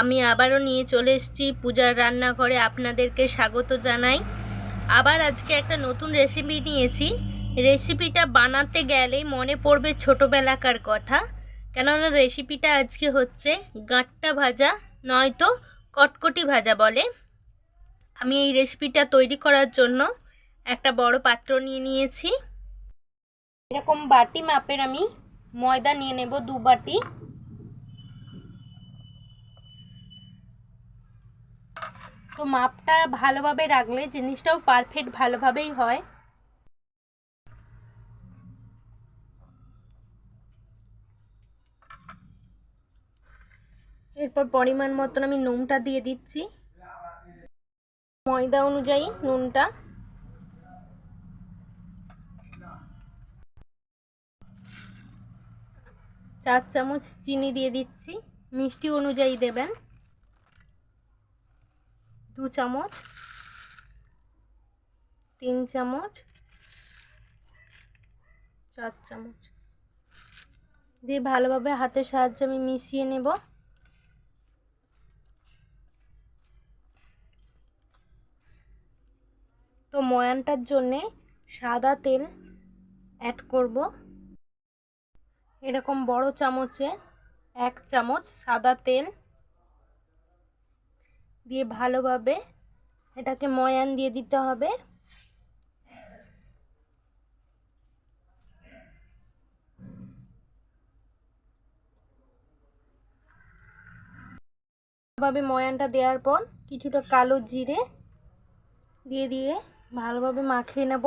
আমি আবারও নিয়ে চলে এসেছি পূজার রান্নাঘরে, আপনাদেরকে স্বাগত জানাই। আবার আজকে একটা নতুন রেসিপি নিয়েছি। রেসিপিটা বানাতে গেলেই মনে পড়বে ছোটোবেলাকার কথা, কেননা রেসিপিটা আজকে হচ্ছে গাঁট্টা ভাজা, নয়তো কটকটি ভাজা বলে। আমি এই রেসিপিটা তৈরি করার জন্য একটা বড় পাত্র নিয়ে নিয়েছি। এরকম বাটি মাপের আমি ময়দা নিয়ে নেব 2 বাটি। তো মাপটা ভালোভাবে রাখলে জিনিসটাও পারফেক্ট ভালোভাবেই হয়। এরপর পরিমাণ মতন আমি নুনটা দিয়ে দিচ্ছি, ময়দা অনুযায়ী নুনটা। চার চামচ চিনি দিয়ে দিচ্ছি, মিষ্টি অনুযায়ী দেবেন। 2 চামচ, 3 চামচ, 4 চামচ দিয়ে ভালোভাবে হাতের সাহায্যে আমি মিশিয়ে নেব। তো ময়ানটার জন্যে সাদা তেল অ্যাড করব। এরকম বড় চামচে 1 চামচ সাদা তেল দিয়ে ভালোভাবে এটাকে ময়ান দিয়ে দিতে হবে। ভালোভাবে ময়ানটা দেওয়ার পর কিছুটা কালো জিরে দিয়ে ভালোভাবে মাখিয়ে নেব।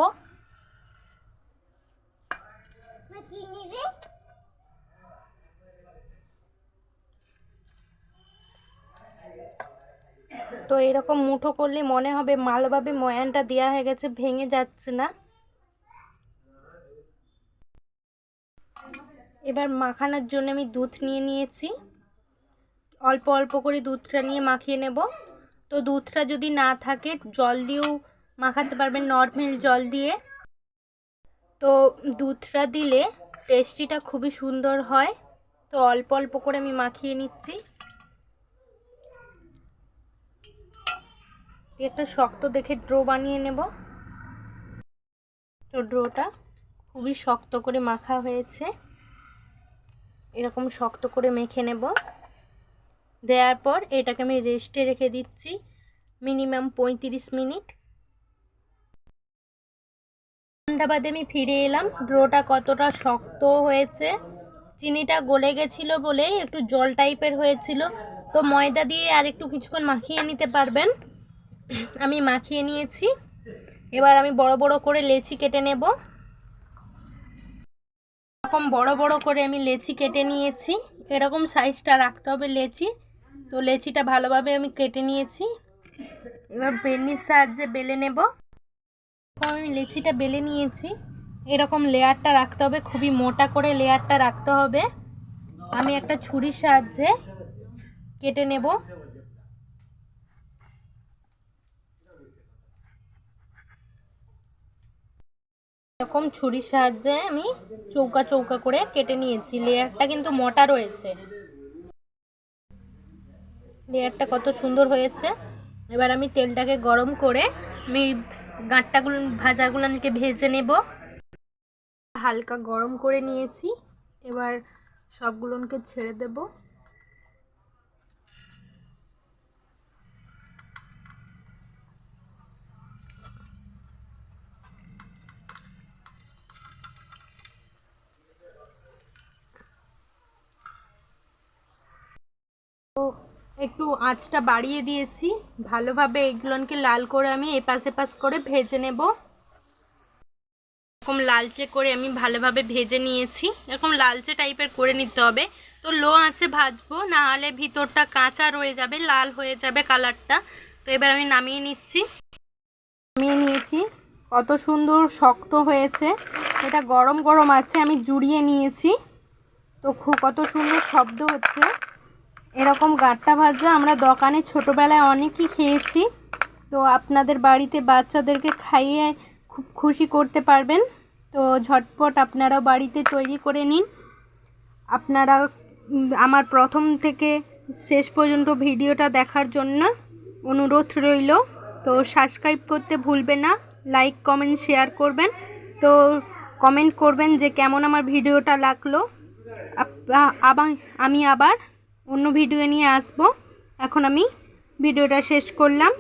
তো এরকম মুঠো করলে মনে হবে ভালোভাবে ময়ানটা দেওয়া হয়ে গেছে, ভেঙে যাচ্ছে না। এবার মাখানোর জন্য আমি দুধ নিয়ে নিয়েছি, অল্প অল্প করে দুধটা নিয়ে মাখিয়ে নেব। তো দুধটা যদি না থাকে জল দিয়েও মাখাতে পারবেন, নর্মাল জল দিয়ে। তো দুধটা দিলে টেস্টিটা খুবই সুন্দর হয়। তো অল্প অল্প করে আমি মাখিয়ে নিচ্ছি। একটা শক্ত দেখে ড্রো বানিয়ে নেব। তো ড্রোটা খুবই শক্ত করে মাখা হয়েছে, এরকম শক্ত করে মেখে নেব। দেওয়ার পর এটাকে আমি রেস্টে রেখে দিচ্ছি মিনিমাম 35 মিনিট। ঘন্টা বাদে আমি ফিরে এলাম। ড্রোটা কতটা শক্ত হয়েছে, চিনিটা গলে গেছিলো বলে একটু জল টাইপের হয়েছিল। তো ময়দা দিয়ে আর একটু কিছুক্ষণ মাখিয়ে নিতে পারবেন। আমি মাখিয়ে নিয়েছি। এবার আমি বড় বড় করে লেচি কেটে নেব। এরকম বড় বড় করে আমি লেচি কেটে নিয়েছি। এরকম সাইজটা রাখতে হবে লেচি। তো লেচিটা ভালোভাবে আমি কেটে নিয়েছি। এবার বেলনির সাহায্যে বেলে নেব। আমি লেচিটা বেলে নিয়েছি। এরকম লেয়ারটা রাখতে হবে, খুবই মোটা করে লেয়ারটা রাখতে হবে। আমি একটা ছুরির সাহায্যে কেটে নেব। এরকম ছুরির সাহায্যে আমি চৌকা চৌকা করে কেটে নিয়েছি। লেয়ারটা কিন্তু মোটা রয়েছে। লেয়ারটা কত সুন্দর হয়েছে। এবার আমি তেলটাকে গরম করে আমি গাঁট্টাগুলো ভাজাগুলোকে ভেজে নেব। হালকা গরম করে নিয়েছি, এবার সবগুলোকে ছেড়ে দেব। একটু আঁচটা বাড়িয়ে দিয়েছি। ভালোভাবে এগুলোকে লাল করে আমি এপাশ এপাশ করে ভেজে নেব। এরকম লালচে করে আমি ভালোভাবে ভেজে নিয়েছি। এরকম লালচে টাইপের করে নিতে হবে। তো লো আঁচে ভাজবো, না হলে ভিতরটা কাঁচা রয়ে যাবে, লাল হয়ে যাবে কালারটা। তো এবার আমি নামিয়ে নিচ্ছি। নামিয়ে নিয়েছি। কত সুন্দর শক্ত হয়েছে। এটা গরম গরম আছে, আমি জুড়িয়ে নিয়েছি। তো কত সুন্দর শব্দ হচ্ছে। এরকম গাঁট্টা ভাজা আমরা দোকানে ছোটোবেলায় অনেকই খেয়েছি। তো আপনাদের বাড়িতে বাচ্চাদেরকে খাইয়ে খুব খুশি করতে পারবেন। তো ঝটপট আপনারাও বাড়িতে তৈরি করে নিন। আপনারা আমার প্রথম থেকে শেষ পর্যন্ত ভিডিওটা দেখার জন্য অনুরোধ রইল। তো সাবস্ক্রাইব করতে ভুলবেন না, লাইক কমেন্ট শেয়ার করবেন। তো কমেন্ট করবেন যে কেমন আমার ভিডিওটা লাগলো। আমি আবার অন্য ভিডিও নিয়ে আসবো। এখন আমি ভিডিওটা শেষ করলাম।